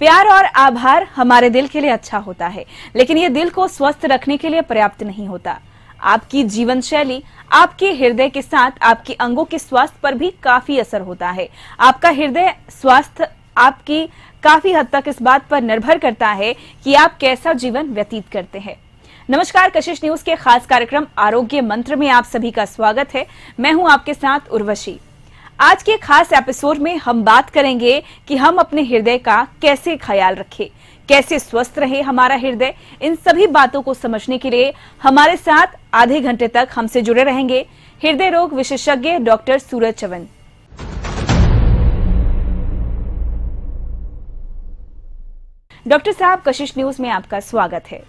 प्यार और आभार हमारे दिल के लिए अच्छा होता है, लेकिन ये दिल को स्वस्थ रखने के लिए पर्याप्त नहीं होता। आपकी जीवन शैली, आपके हृदय के साथ आपके अंगों के स्वास्थ्य पर भी काफी असर होता है। आपका हृदय स्वास्थ्य आपकी काफी हद तक इस बात पर निर्भर करता है कि आप कैसा जीवन व्यतीत करते हैं। नमस्कार, कशिश न्यूज के खास कार्यक्रम आरोग्य मंत्र में आप सभी का स्वागत है। मैं हूं आपके साथ उर्वशी। आज के खास एपिसोड में हम बात करेंगे कि हम अपने हृदय का कैसे ख्याल रखें, कैसे स्वस्थ रहे हमारा हृदय। इन सभी बातों को समझने के लिए हमारे साथ आधे घंटे तक हमसे जुड़े रहेंगे हृदय रोग विशेषज्ञ डॉक्टर सूरज चवन। डॉक्टर साहब, कशिश न्यूज में आपका स्वागत है।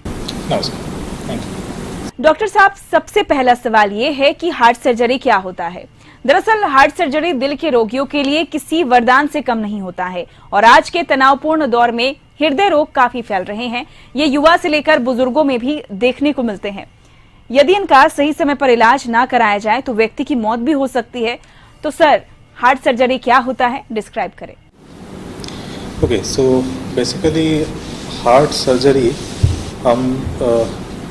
डॉक्टर साहब, सबसे पहला सवाल ये है कि हार्ट सर्जरी क्या होता है। दरअसल हार्ट सर्जरी दिल के रोगियों के लिए किसी वरदान से कम नहीं होता है और आज के तनावपूर्ण दौर में हृदय रोग काफी फैल रहे हैं। ये युवा से लेकर बुजुर्गों में भी देखने को मिलते हैं। यदि इनका सही समय पर इलाज ना कराया जाए तो व्यक्ति की मौत भी हो सकती है। तो सर, हार्ट सर्जरी क्या होता है, डिस्क्राइब करें। Okay, so basically heart surgery हम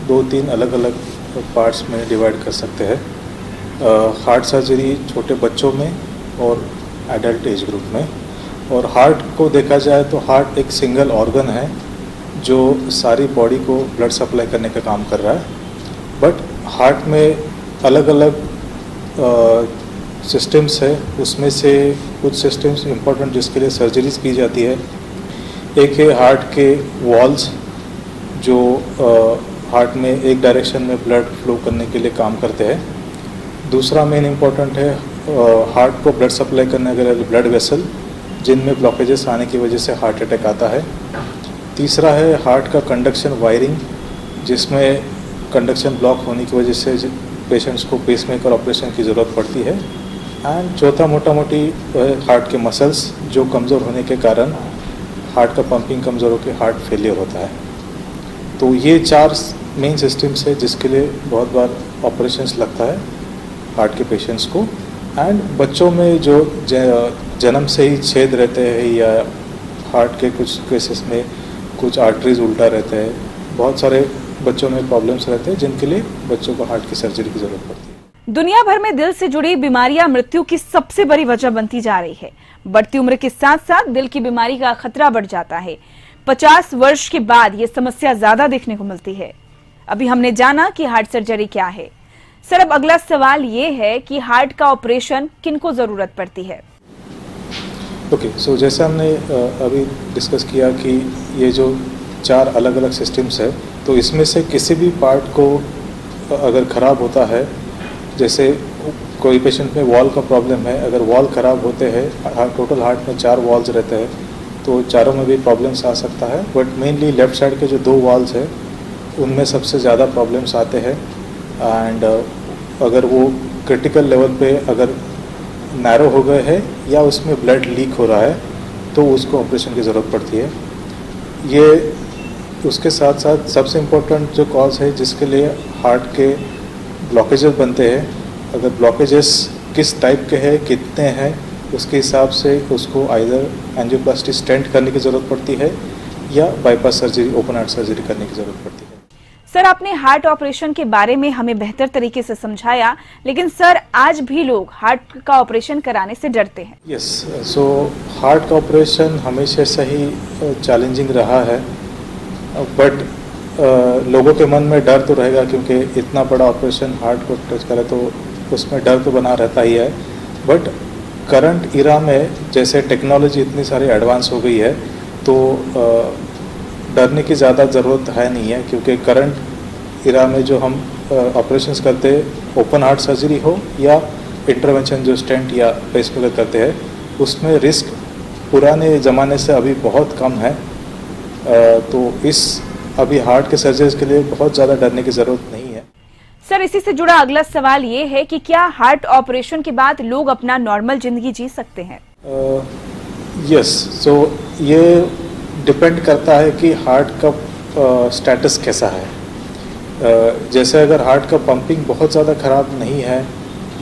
2-3 अलग अलग पार्ट्स में डिवाइड कर सकते हैं। हार्ट सर्जरी छोटे बच्चों में और एडल्ट एज ग्रुप में। और हार्ट को देखा जाए तो हार्ट एक सिंगल ऑर्गन है जो सारी बॉडी को ब्लड सप्लाई करने का काम कर रहा है। बट हार्ट में अलग अलग सिस्टम्स है, उसमें से कुछ सिस्टम्स इम्पोर्टेंट जिसके लिए सर्जरीज की जाती है। एक है हार्ट के वॉल्स जो हार्ट में एक डायरेक्शन में ब्लड फ्लो करने के लिए काम करते हैं। दूसरा मेन इम्पोर्टेंट है हार्ट को ब्लड सप्लाई करने के लिए ब्लड वेसल, जिनमें ब्लॉकेजेस आने की वजह से हार्ट अटैक आता है। तीसरा है हार्ट का कंडक्शन वायरिंग, जिसमें कंडक्शन ब्लॉक होने की वजह से पेशेंट्स को पेसमेकर ऑपरेशन की ज़रूरत पड़ती है। एंड चौथा मोटा मोटी हार्ट के मसल्स जो कमज़ोर होने के कारण हार्ट का पंपिंग कमज़ोर होकर हार्ट फेलियर होता है। तो ये 4 मेन सिस्टम्स है जिसके लिए बहुत बार ऑपरेशंस लगता है हार्ट के पेशेंट्स को। एंड बच्चों में जो जन्म से ही छेद रहते हैं या हार्ट के कुछ केसेस में कुछ आर्टरीज उल्टा रहते हैं, बहुत सारे बच्चों में प्रॉब्लम्स रहते हैं जिनके लिए बच्चों को हार्ट की सर्जरी की जरूरत पड़ती है। दुनिया भर में दिल से जुड़ी बीमारियां मृत्यु की सबसे बड़ी वजह बनती जा रही है। बढ़ती उम्र के साथ साथ दिल की बीमारी का खतरा बढ़ जाता है। 50 वर्ष के बाद ये समस्या ज्यादा देखने को मिलती है। अभी हमने जाना कि हार्ट सर्जरी क्या है। सर, अब अगला सवाल ये है कि हार्ट का ऑपरेशन किनको जरूरत पड़ती है। ओके, सो जैसे हमने अभी डिस्कस किया कि ये जो 4 अलग अलग सिस्टम्स है, तो इसमें से किसी भी पार्ट को अगर ख़राब होता है, जैसे कोई पेशेंट में वॉल का प्रॉब्लम है, अगर वॉल ख़राब होते हैं, टोटल हार्ट में 4 वॉल्स रहते हैं, तो चारों में भी प्रॉब्लम्स आ सकता है। बट मेनली लेफ्ट साइड के जो 2 वॉल्स है उनमें सबसे ज़्यादा प्रॉब्लम्स आते हैं। एंड अगर वो क्रिटिकल लेवल पे अगर नैरो हो गए हैं या उसमें ब्लड लीक हो रहा है तो उसको ऑपरेशन की ज़रूरत पड़ती है। ये उसके साथ साथ सबसे इम्पोर्टेंट जो कॉज है जिसके लिए हार्ट के ब्लॉकेजेस बनते हैं, अगर ब्लॉकेजेस किस टाइप के हैं, कितने हैं, उसके हिसाब से उसको आइदर एंजियोप्लास्टी स्टेंट करने की ज़रूरत पड़ती है या bypass surgery, open heart surgery करने की ज़रूरत पड़ती है। सर, आपने हार्ट ऑपरेशन के बारे में हमें बेहतर तरीके से समझाया, लेकिन सर आज भी लोग हार्ट का ऑपरेशन कराने से डरते हैं। यस, सो हार्ट का ऑपरेशन हमेशा से ही चैलेंजिंग रहा है। बट लोगों के मन में डर तो रहेगा क्योंकि इतना बड़ा ऑपरेशन हार्ट को टच करे तो उसमें डर तो बना रहता ही है। बट करंट इरा में जैसे टेक्नोलॉजी इतनी सारी एडवांस हो गई है तो डरने की ज़्यादा ज़रूरत है नहीं है, क्योंकि करंट इरा में जो हम ऑपरेशंस करते हैं, ओपन हार्ट सर्जरी हो या इंटरवेंशन जो स्टेंट या पेसमेकर करते हैं, उसमें रिस्क पुराने ज़माने से अभी बहुत कम है। तो इस अभी हार्ट के सर्जरीज के लिए बहुत ज़्यादा डरने की ज़रूरत नहीं है। सर, इसी से जुड़ा अगला सवाल ये है कि क्या हार्ट ऑपरेशन के बाद लोग अपना नॉर्मल जिंदगी जी सकते हैं। यस, सो ये डिपेंड करता है कि हार्ट का स्टेटस कैसा है। जैसे अगर हार्ट का पंपिंग बहुत ज़्यादा ख़राब नहीं है,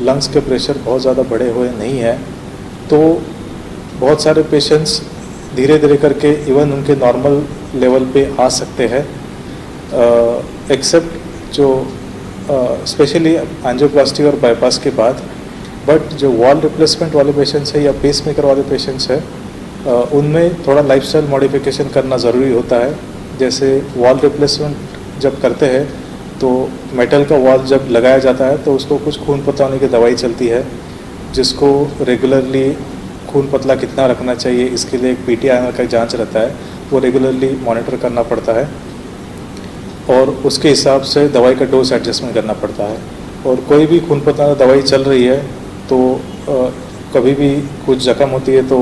लंग्स के प्रेशर बहुत ज़्यादा बढ़े हुए नहीं है, तो बहुत सारे पेशेंट्स धीरे धीरे करके इवन उनके नॉर्मल लेवल पे आ सकते हैं, एक्सेप्ट जो स्पेशली एंजियोप्लास्टी और बाईपास के बाद। बट जो वॉल रिप्लेसमेंट वाले पेशेंट्स हैं या पेसमेकर वाले पेशेंट्स हैं, उनमें थोड़ा लाइफस्टाइल मॉडिफिकेशन करना ज़रूरी होता है। जैसे वॉल रिप्लेसमेंट जब करते हैं तो मेटल का वॉल जब लगाया जाता है तो उसको कुछ खून पतला होने की दवाई चलती है, जिसको रेगुलरली खून पतला कितना रखना चाहिए इसके लिए एक PTI का जांच रहता है, वो रेगुलरली मॉनिटर करना पड़ता है और उसके हिसाब से दवाई का डोज एडजस्टमेंट करना पड़ता है। और कोई भी खून पतला दवाई चल रही है तो कभी भी कुछ जख्म होती है तो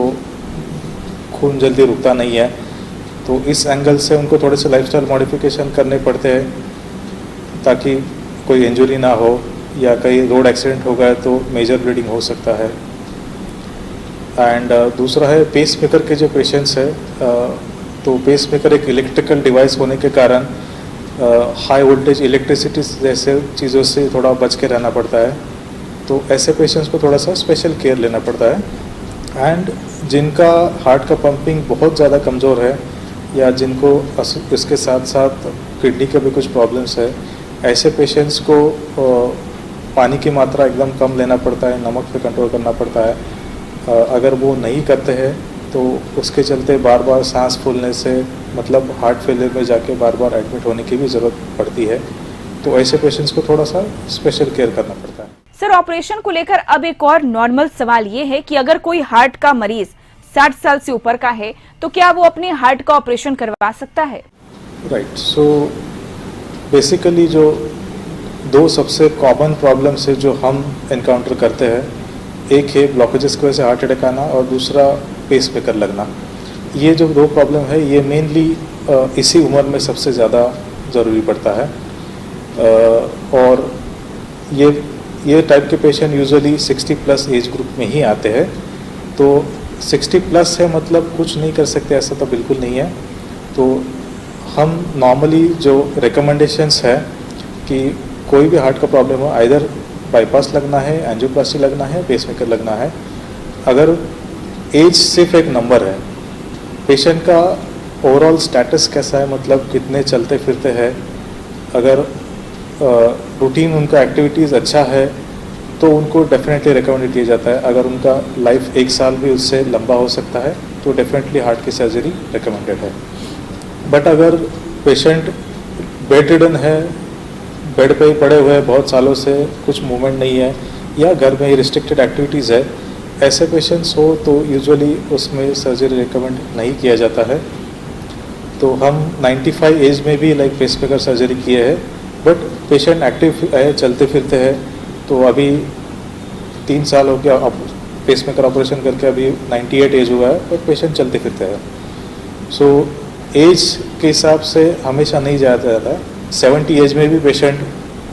खून जल्दी रुकता नहीं है, तो इस एंगल से उनको थोड़े से लाइफस्टाइल मॉडिफिकेशन करने पड़ते हैं ताकि कोई इंजरी ना हो, या कहीं रोड एक्सीडेंट हो गया तो मेजर ब्लीडिंग हो सकता है। एंड दूसरा है पेसमेकर के जो पेशेंट्स है, तो पेसमेकर एक इलेक्ट्रिकल डिवाइस होने के कारण हाई वोल्टेज इलेक्ट्रिसिटी जैसे चीज़ों से थोड़ा बच के रहना पड़ता है, तो ऐसे पेशेंट्स को थोड़ा सा स्पेशल केयर लेना पड़ता है। एंड जिनका हार्ट का पंपिंग बहुत ज़्यादा कमज़ोर है या जिनको इसके साथ साथ किडनी के भी कुछ प्रॉब्लम्स है, ऐसे पेशेंट्स को पानी की मात्रा एकदम कम लेना पड़ता है, नमक पे कंट्रोल करना पड़ता है। अगर वो नहीं करते हैं तो उसके चलते बार बार सांस फूलने से मतलब हार्ट फेलियर में जाके बार बार एडमिट होने की भी ज़रूरत पड़ती है, तो ऐसे पेशेंट्स को थोड़ा सा स्पेशल केयर करना पड़ता है। सर, ऑपरेशन को लेकर अब एक और नॉर्मल सवाल ये है कि अगर कोई हार्ट का मरीज 60 साल से ऊपर का है तो क्या वो अपने हार्ट का ऑपरेशन करवा सकता है? राइट, सो बेसिकली जो दो सबसे कॉमन प्रॉब्लम्स है जो हम एनकाउंटर करते हैं, एक है ब्लॉकेजेस की वजह से हार्ट अटैक आना और दूसरा पेसमेकर लगना। ये जो दो प्रॉब्लम है ये मेनली इसी उम्र में सबसे ज़्यादा ज़रूरी पड़ता है, और ये टाइप के patient usually 60 plus age group में ही आते हैं। तो 60 प्लस है मतलब कुछ नहीं कर सकते ऐसा तो बिल्कुल नहीं है। तो हम नॉर्मली जो रिकमेंडेशंस है कि कोई भी हार्ट का प्रॉब्लम हो, आइदर बाईपास लगना है, एंजियोप्लास्टी लगना है, पेसमेकर लगना है। अगर एज सिर्फ एक नंबर है, पेशेंट का ओवरऑल स्टेटस कैसा है, मतलब कितने चलते फिरते हैं, अगर रूटीन उनका एक्टिविटीज़ अच्छा है तो उनको डेफिनेटली रिकमेंड किया जाता है। अगर उनका लाइफ 1 साल भी उससे लंबा हो सकता है तो डेफिनेटली हार्ट की सर्जरी रिकमेंडेड है। बट अगर पेशेंट बेड रिडन है, बेड पे ही पड़े हुए हैं बहुत सालों से, कुछ मूवमेंट नहीं है, या घर में ही रिस्ट्रिक्टेड एक्टिविटीज़ है, ऐसे पेशेंट्स हो तो यूजुअली उसमें सर्जरी रिकमेंड नहीं किया जाता है। तो हम 95 एज में भी लाइक पेसमेकर सर्जरी किए हैं, बट पेशेंट एक्टिव है, चलते फिरते हैं। तो अभी 3 साल हो गया पेसमेकर ऑपरेशन करके, अभी 98 एज हुआ है, बट पेशेंट चलते फिरते हैं। सो एज के हिसाब से हमेशा नहीं जाया जाता है। 70 एज में भी पेशेंट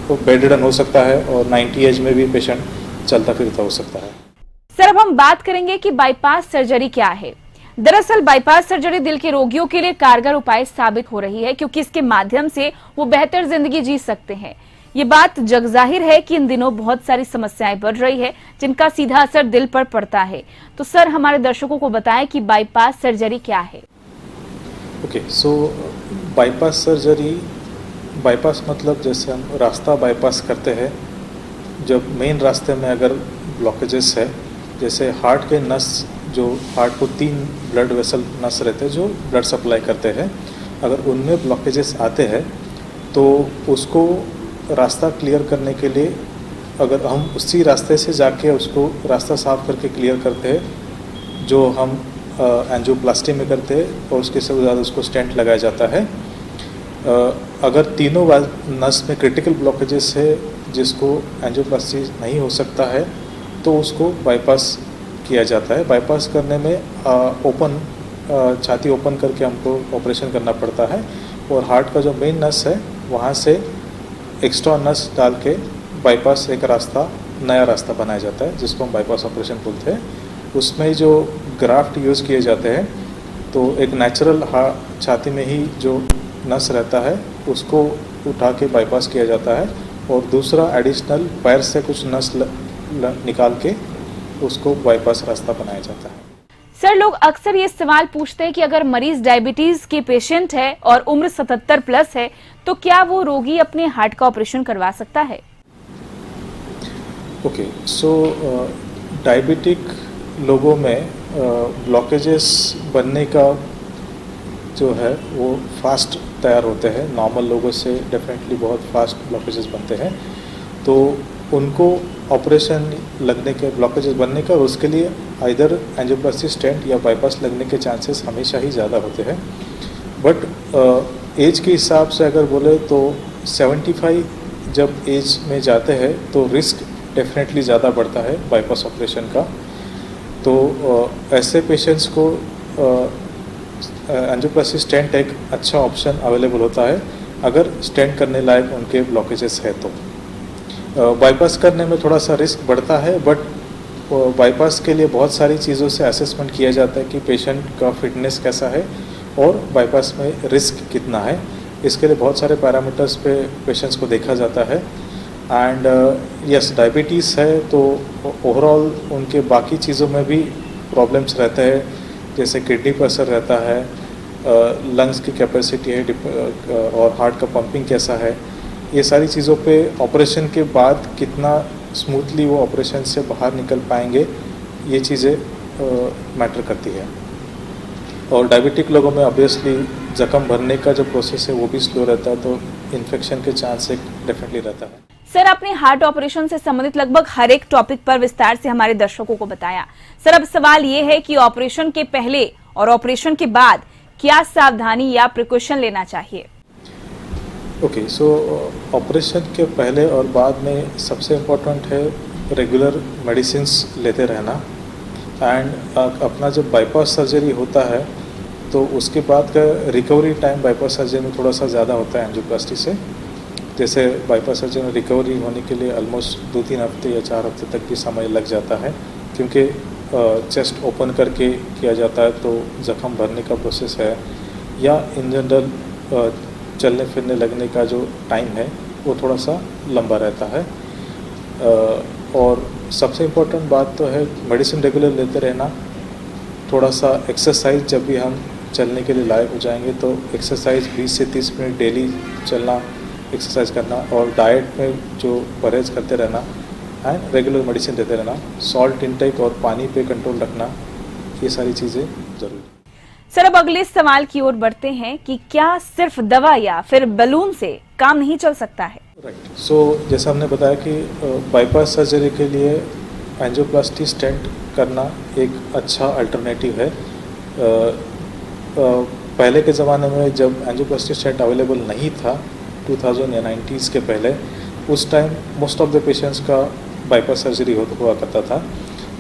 को बेड रिडन हो सकता है और 90 एज में भी पेशेंट चलता फिरता हो सकता है। सर, अब हम बात करेंगे कि बाईपास सर्जरी क्या है। दरअसल बाईपास सर्जरी दिल के रोगियों के लिए कारगर उपाय साबित हो रही है, क्योंकि इसके माध्यम से वो बेहतर जिंदगी जी सकते हैं। ये बात जगजाहिर है कि इन दिनों बहुत सारी समस्याएं बढ़ रही है जिनका सीधा असर दिल पर पड़ता है। तो सर, हमारे दर्शकों को बताएं कि बाईपास सर्जरी क्या है। ओके, सो बाईपास सर्जरी, बाईपास मतलब जैसे हम रास्ता बाईपास करते हैं, जब मेन रास्ते में अगर ब्लॉकेजेस है, जैसे हार्ट के नस, जो हार्ट को 3 ब्लड वेसल नस रहते हैं जो ब्लड सप्लाई करते हैं, अगर उनमें ब्लॉकेजेस आते हैं तो उसको रास्ता क्लियर करने के लिए अगर हम उसी रास्ते से जाके उसको रास्ता साफ करके क्लियर करते हैं, जो हम एंजियोप्लास्टी में करते हैं, और उसके से ज़्यादा उसको स्टेंट लगाया जाता है। अगर तीनों नस में क्रिटिकल ब्लॉकेजेस है जिसको एंजियोप्लास्टी नहीं हो सकता है तो उसको बाईपास किया जाता है। बाईपास करने में ओपन छाती ओपन करके हमको ऑपरेशन करना पड़ता है, और हार्ट का जो मेन नस है वहाँ से एक्स्ट्रा नस डाल के बाईपास एक रास्ता, नया रास्ता बनाया जाता है जिसको हम बाईपास ऑपरेशन बोलते हैं। उसमें जो ग्राफ्ट यूज़ किए जाते हैं, तो एक नेचुरल छाती में ही जो नस रहता है उसको उठा के बाईपास किया जाता है, और दूसरा एडिशनल पैर से कुछ नस निकाल के उसको बाईपास रास्ता बनाया जाता है। सर, लोग अक्सर ये सवाल पूछते हैं कि अगर मरीज डायबिटीज के पेशेंट है और उम्र 77 प्लस है तो क्या वो रोगी अपने हार्ट का ऑपरेशन करवा सकता है? ओके, सो डायबिटिक लोगों में ब्लॉकेजेस बनने का जो है वो फास्ट तैयार होते हैं। नॉर्मल लोगों से डेफिनेटली बहुत फास्ट ब्लॉकेजेस बनते हैं, तो उनको ऑपरेशन लगने के, ब्लॉकेजेस बनने का, उसके लिए आइदर एंजियोप्लास्टी स्टेंट या बाईपास लगने के चांसेस हमेशा ही ज़्यादा होते हैं। बट एज के हिसाब से अगर बोले तो 75 जब एज में जाते हैं तो रिस्क डेफिनेटली ज़्यादा बढ़ता है बाईपास ऑपरेशन का। तो ऐसे पेशेंट्स को एंजियोप्लास्टी स्टेंट एक अच्छा ऑप्शन अवेलेबल होता है अगर स्टेंट करने लायक उनके ब्लॉकेजेस है तो। बाईपास करने में थोड़ा सा रिस्क बढ़ता है, बट बाईपास के लिए बहुत सारी चीज़ों से असेसमेंट किया जाता है कि पेशेंट का फिटनेस कैसा है और बाईपास में रिस्क कितना है। इसके लिए बहुत सारे पैरामीटर्स पे पेशेंट्स को देखा जाता है। एंड यस, डायबिटीज़ है तो ओवरऑल उनके बाकी चीज़ों में भी प्रॉब्लम्स रहते हैं, जैसे किडनी पर असर रहता है, लंग्स की कैपेसिटी है और हार्ट का पंपिंग कैसा है। ये सारी चीज़ों पे ऑपरेशन के बाद कितना स्मूथली वो ऑपरेशन से बाहर निकल पाएंगे, ये चीज़ें मैटर करती है। और डायबिटिक लोगों में ऑब्वियसली जख्म भरने का जो प्रोसेस है वो भी स्लो रहता है, तो इन्फेक्शन के चांस एक डेफिनेटली रहता है। सर, आपने हार्ट ऑपरेशन से संबंधित लगभग हर एक टॉपिक पर विस्तार से हमारे दर्शकों को बताया। सर, अब सवाल ये है कि ऑपरेशन के पहले और ऑपरेशन के बाद क्या सावधानी या प्रिकॉशन लेना चाहिए? ओके, सो ऑपरेशन के पहले और बाद में सबसे इम्पोर्टेंट है रेगुलर मेडिसिन्स लेते रहना। एंड अपना जब बाईपास सर्जरी होता है तो उसके बाद का रिकवरी टाइम बाईपास सर्जरी में थोड़ा सा ज़्यादा होता है एंजियोप्लास्टी से। जैसे बाईपास सर्जरी में रिकवरी होने के लिए ऑलमोस्ट 2-3 हफ्ते या 4 हफ्ते तक भी समय लग जाता है, क्योंकि चेस्ट ओपन करके किया जाता है तो जख्म भरने का प्रोसेस है, या इन जनरल चलने फिरने लगने का जो टाइम है वो थोड़ा सा लंबा रहता है। और सबसे इम्पोर्टेंट बात तो है मेडिसिन रेगुलर लेते रहना। थोड़ा सा एक्सरसाइज, जब भी हम चलने के लिए लायक हो जाएंगे तो एक्सरसाइज 20 से 30 मिनट डेली चलना, एक्सरसाइज करना, और डाइट में जो परहेज करते रहना एंड रेगुलर मेडिसिन लेते रहना, सॉल्ट इंटेक और पानी पे कंट्रोल रखना, ये सारी चीज़ें ज़रूरी। सर, अब अगले सवाल की ओर बढ़ते हैं कि क्या सिर्फ दवा या फिर बलून से काम नहीं चल सकता है? राइट, सो जैसा हमने बताया कि बाईपास सर्जरी के लिए एंजियोप्लास्टी स्टेंट करना एक अच्छा अल्टरनेटिव है। पहले के ज़माने में जब एंजियोप्लास्टी स्टेंट अवेलेबल नहीं था 2000 या 90s के पहले, उस time most of the patients का बाईपास सर्जरी हुआ करता था।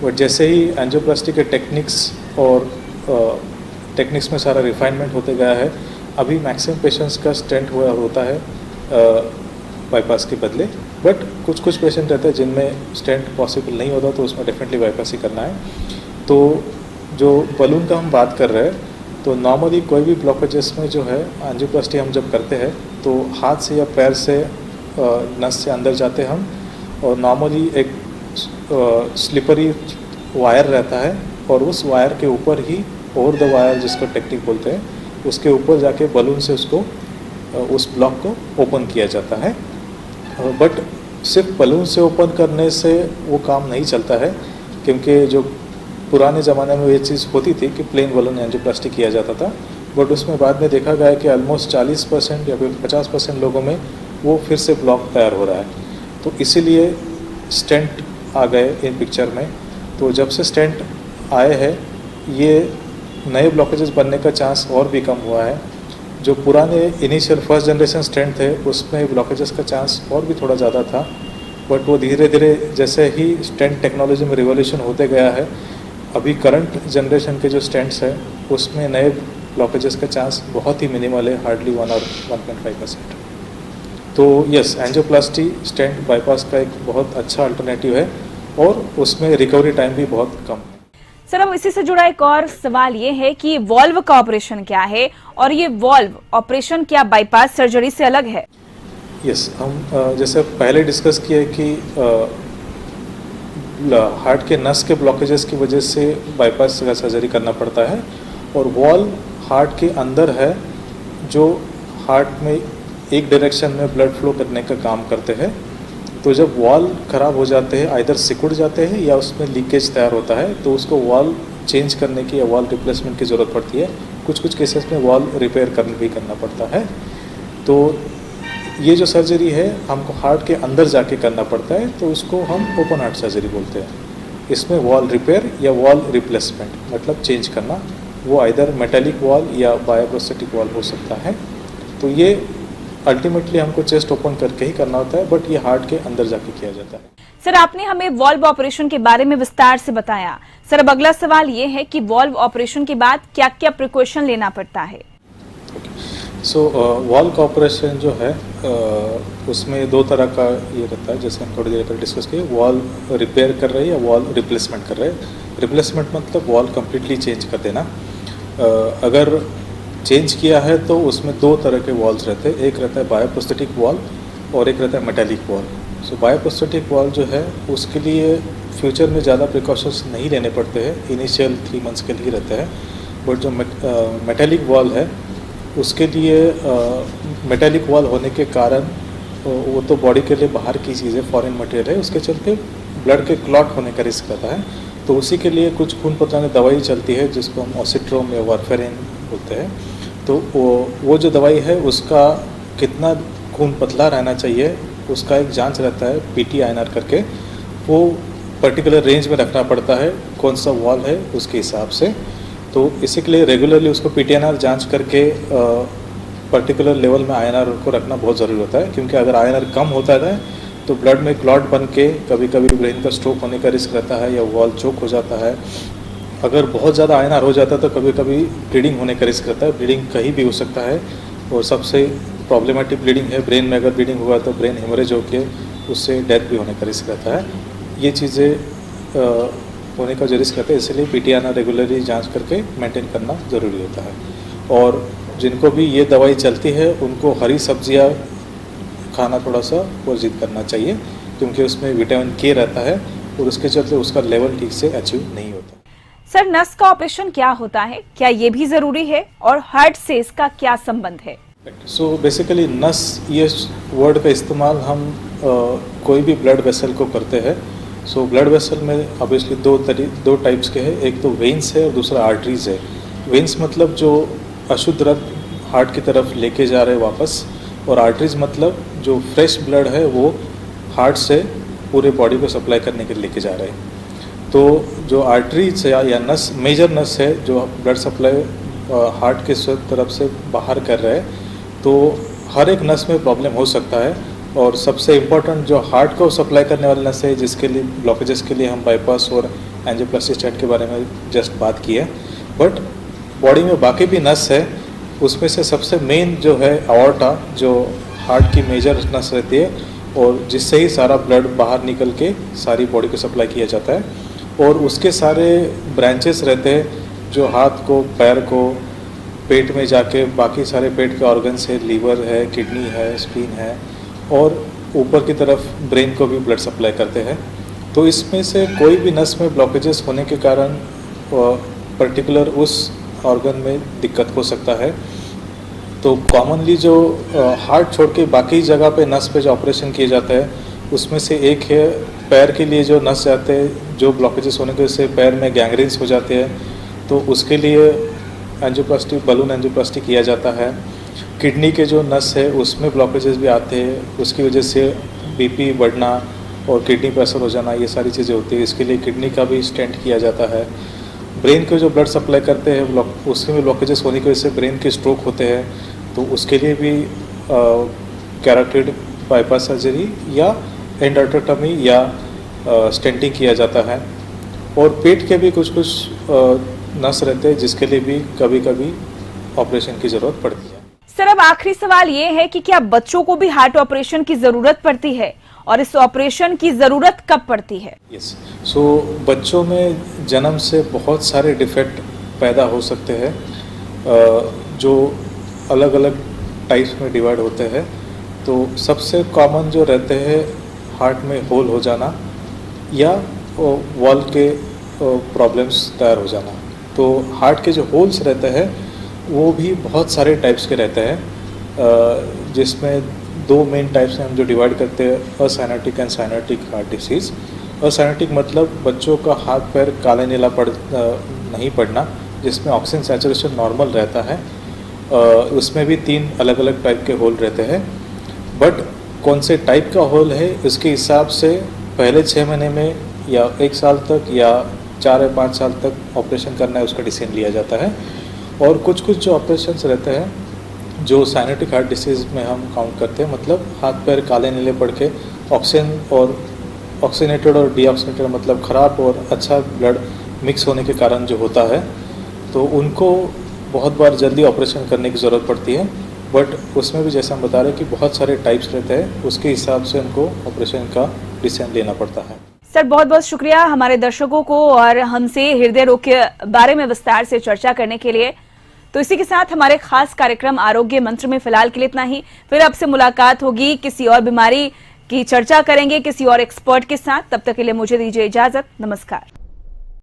बट जैसे ही एंजियोप्लास्टी के टेक्निक्स में सारा रिफाइनमेंट होते गया है, अभी मैक्सिमम पेशेंट्स का स्टेंट होता है बाईपास के बदले। बट कुछ पेशेंट रहते हैं जिनमें स्टेंट पॉसिबल नहीं होता, तो उसमें डेफिनेटली बाईपास ही करना है। तो जो बलून का हम बात कर रहे हैं, तो नॉर्मली कोई भी ब्लॉकेजेस में जो है एंजियोप्लास्टी हम जब करते हैं तो हाथ से या पैर से नस से अंदर जाते हैं हम, और नॉर्मली एक स्लिपरी वायर रहता है और उस वायर के ऊपर ही, ओवर द वायर जिसको टेक्निक बोलते हैं, उसके ऊपर जाके बलून से उसको उस ब्लॉक को ओपन किया जाता है। बट सिर्फ बलून से ओपन करने से वो काम नहीं चलता है, क्योंकि जो पुराने ज़माने में ये चीज़ होती थी कि प्लेन बलून एंजियोप्लास्टी किया जाता था, बट उसमें बाद में देखा गया कि ऑलमोस्ट 40% या फिर 50% लोगों में वो फिर से ब्लॉक तैयार हो रहा है। तो इसीलिए स्टेंट आ गए इन पिक्चर में। तो जब से स्टेंट आए हैं, ये नए ब्लॉकेजेस बनने का चांस और भी कम हुआ है। जो पुराने इनिशियल फर्स्ट जनरेशन स्टेंट थे उसमें ब्लॉकेजेस का चांस और भी थोड़ा ज़्यादा था, बट वो धीरे धीरे जैसे ही स्टेंट टेक्नोलॉजी में रिवोल्यूशन होते गया है, अभी करंट जनरेशन के जो स्टेंट्स हैं उसमें नए ब्लॉकेजेस का चांस बहुत ही मिनिमल है, हार्डली 1 और 1.5%। तो यस, एंजियोप्लास्टी स्टेंट बाईपास का एक बहुत अच्छा अल्टरनेटिव है और उसमें रिकवरी टाइम भी बहुत कम है। सर, अब इसी से जुड़ा एक और सवाल ये है कि वॉल्व का ऑपरेशन क्या है और ये वॉल्व ऑपरेशन क्या बाईपास सर्जरी से अलग है? यस, हम जैसे पहले डिस्कस किए कि हार्ट के नस के ब्लॉकेजेस की वजह से बाईपास का सर्जरी करना पड़ता है। और वॉल हार्ट के अंदर है जो हार्ट में एक डायरेक्शन में ब्लड फ्लो करने का काम करते हैं। तो जब वॉल ख़राब हो जाते हैं, आइदर सिकुड़ जाते हैं या उसमें लीकेज तैयार होता है, तो उसको वॉल चेंज करने की या वॉल रिप्लेसमेंट की ज़रूरत पड़ती है। कुछ कुछ केसेस में वॉल रिपेयर भी करना पड़ता है। तो ये जो सर्जरी है हमको हार्ट के अंदर जाके करना पड़ता है, तो उसको हम ओपन हार्ट सर्जरी बोलते हैं। इसमें वॉल रिपेयर या वॉल रिप्लेसमेंट मतलब चेंज करना, वो आइदर मेटालिक वॉल या बायोप्रोस्थेटिक वॉल हो सकता है। तो ये अल्टीमेटली हमको चेस्ट ओपन करके ही करना होता है, बट ये हार्ट के अंदर जाके किया जाता है। सर, आपने हमें वॉल्व ऑपरेशन के बारे में विस्तार से बताया। सर, अब अगला सवाल ये है कि वॉल्व ऑपरेशन के बाद क्या क्या प्रिकॉशन लेना पड़ता है? वॉल्व ऑपरेशन जो है उसमें दो तरह का ये रहता है, जैसे हम थोड़ी देर पहले डिस्कस किए। वॉल रिपेयर कर रहे हैं या वॉल रिप्लेसमेंट कर रहे हैं। रिप्लेसमेंट मतलब वॉल कम्प्लीटली चेंज कर देना। अगर चेंज किया है तो उसमें दो तरह के वॉल्स रहते हैं। एक रहता है बायोप्रोस्थेटिक वॉल और एक रहता है मेटालिक वॉल। बायोप्रोस्थेटिक वॉल जो है उसके लिए फ्यूचर में ज़्यादा प्रिकॉशंस नहीं लेने पड़ते हैं, इनिशियल 3 मंथ्स के लिए रहते हैं। बट जो मेटालिक वॉल है उसके लिए मेटालिक वॉल होने के कारण वो तो बॉडी के लिए बाहर की चीज़ है, फॉरेन मटेरियल है, उसके चलते ब्लड के क्लॉट होने का रिस्क रहता है। तो उसी के लिए कुछ खून पतलाने दवाई चलती है जिसको हम ऑसिट्रोम या वारफेरिन बोलते हैं। तो वो जो दवाई है उसका कितना खून पतला रहना चाहिए उसका एक जांच रहता है, PTINR करके। वो पर्टिकुलर रेंज में रखना पड़ता है, कौन सा वॉल है उसके हिसाब से। तो इसी के लिए रेगुलरली उसको PTINR जांच करके पर्टिकुलर लेवल में INR को रखना बहुत ज़रूरी होता है, क्योंकि अगर INR कम होता है तो ब्लड में क्लॉट बन के कभी कभी ब्रेन का स्ट्रोक होने का रिस्क रहता है या वॉल चोक हो जाता है। अगर बहुत ज़्यादा INR हो जाता है तो कभी कभी ब्लीडिंग होने का रिस्क रहता है। ब्लीडिंग कहीं भी हो सकता है, और सबसे प्रॉब्लमेटिक ब्लीडिंग है ब्रेन में। अगर ब्लीडिंग हुआ तो ब्रेन हेमरेज होकर उससे डेथ भी होने का रिस्क रहता है। ये चीज़ें होने का जो रिस्क रहता है, इसलिए PTINR रेगुलरली जांच करके मेंटेन करना ज़रूरी होता है। और जिनको भी ये दवाई चलती है उनको हरी सब्जियां खाना थोड़ा सा वर्जित करना चाहिए, क्योंकि उसमें विटामिन K रहता है और उसके चलते उसका लेवल ठीक से अचीव नहीं होता। सर, नस का ऑपरेशन क्या होता है, क्या ये भी जरूरी है, और हार्ट से इसका क्या संबंध है? बेसिकली नस ये वर्ड का इस्तेमाल हम कोई भी ब्लड वेसल को करते हैं। ब्लड वेसल में ऑब्वियसली दो टाइप्स के हैं, एक तो वेन्स है और दूसरा आर्टरीज है। वेन्स मतलब जो अशुद्ध रक्त हार्ट की तरफ लेके जा रहे हैं वापस, और आर्टरीज मतलब जो फ्रेश ब्लड है वो हार्ट से पूरे बॉडी को सप्लाई करने के लिए लेके जा रहे हैं। तो जो आर्टरीज या नस, मेजर नस है जो ब्लड सप्लाई हार्ट के तरफ से बाहर कर रहे हैं, तो हर एक नस में प्रॉब्लम हो सकता है। और सबसे इम्पोर्टेंट जो हार्ट को सप्लाई करने वाली नस है, जिसके लिए ब्लॉकेजेस के लिए हम बाईपास और एंजियोप्लास्टी स्टेंट के बारे में जस्ट बात की है। बट बॉडी में बाकी भी नस है, उसमें से सबसे मेन जो है अॉर्टा, जो हार्ट की मेजर नस रहती है और जिससे ही सारा ब्लड बाहर निकल के सारी बॉडी को सप्लाई किया जाता है। और उसके सारे ब्रांचेस रहते हैं जो हाथ को, पैर को, पेट में जाके बाकी सारे पेट के ऑर्गन्स है, लीवर है, किडनी है, स्प्लीन है, और ऊपर की तरफ ब्रेन को भी ब्लड सप्लाई करते हैं। तो इसमें से कोई भी नस में ब्लॉकेजेस होने के कारण पर्टिकुलर उस ऑर्गन में दिक्कत हो सकता है। तो कॉमनली जो हार्ट छोड़ के बाकी जगह पे नस पे जो ऑपरेशन किया जाता है, उसमें से एक है पैर के लिए जो नस जाते हैं, जो ब्लॉकेजेस होने की वजह से पैर में गैंग्रीन्स हो जाते हैं, तो उसके लिए एंजियोप्लास्टी, बलून एंजियोप्लास्टी किया जाता है। किडनी के जो नस है उसमें ब्लॉकेजेस भी आते हैं, उसकी वजह से BP बढ़ना और किडनी प्रेशर हो जाना, ये सारी चीज़ें होती है। इसके लिए किडनी का भी स्टेंट किया जाता है। ब्रेन को जो ब्लड सप्लाई करते हैं उसमें भी ब्लॉकेजेस होने की वजह से ब्रेन के स्ट्रोक होते हैं, तो उसके लिए भी कैरोटिड बाईपास सर्जरी या एंडोटोमी या स्टेंटिंग किया जाता है। और पेट के भी कुछ नस रहते हैं जिसके लिए भी कभी कभी ऑपरेशन की ज़रूरत पड़ती है। सर, अब आखिरी सवाल ये है कि क्या बच्चों को भी हार्ट ऑपरेशन की जरूरत पड़ती है, और इस ऑपरेशन की जरूरत कब पड़ती है? यस, बच्चों में जन्म से बहुत सारे डिफेक्ट पैदा हो सकते हैं जो अलग अलग टाइप्स में डिवाइड होते हैं। तो सबसे कॉमन जो रहते हैं हार्ट में होल हो जाना, या वॉल के प्रॉब्लम्स तैयार हो जाना। तो हार्ट के जो होल्स रहते हैं वो भी बहुत सारे टाइप्स के रहते हैं, जिसमें दो मेन टाइप्स में हम जो डिवाइड करते हैं, असाइनेटिक एंड साइनेटिक हार्ट डिसीज़। असाइनेटिक मतलब बच्चों का हाथ पैर काले नीला नहीं पड़ना, जिसमें ऑक्सीजन सैचुरेशन नॉर्मल रहता है। उसमें भी 3 अलग अलग टाइप के होल रहते हैं, बट कौन से टाइप का होल है इसके हिसाब से पहले 6 महीने में या 1 साल तक या 4 या 5 साल तक ऑपरेशन करना है उसका डिसीजन लिया जाता है। और कुछ जो ऑपरेशंस रहते हैं जो साइनेटिक हार्ट डिसीज़ में हम काउंट करते हैं, मतलब हाथ पैर काले नीले पड़ के ऑक्सीजन और ऑक्सीनेटेड और डीऑक्सीनेटेड मतलब ख़राब और अच्छा ब्लड मिक्स होने के कारण जो होता है, तो उनको बहुत बार जल्दी ऑपरेशन करने की ज़रूरत पड़ती है। बट उसमें भी जैसा हम बता रहे हैं कि बहुत सारे टाइप्स रहते हैं, उसके हिसाब से उनको ऑपरेशन का डिसीजन लेना पड़ता है। सर बहुत बहुत शुक्रिया हमारे दर्शकों को और हमसे हृदय रोग के बारे में विस्तार से चर्चा करने के लिए। तो इसी के साथ हमारे खास कार्यक्रम आरोग्य मंत्र में फिलहाल के लिए इतना ही। फिर आपसे मुलाकात होगी, किसी और बीमारी की चर्चा करेंगे किसी और एक्सपर्ट के साथ। तब तक के लिए मुझे दीजिए इजाजत। नमस्कार।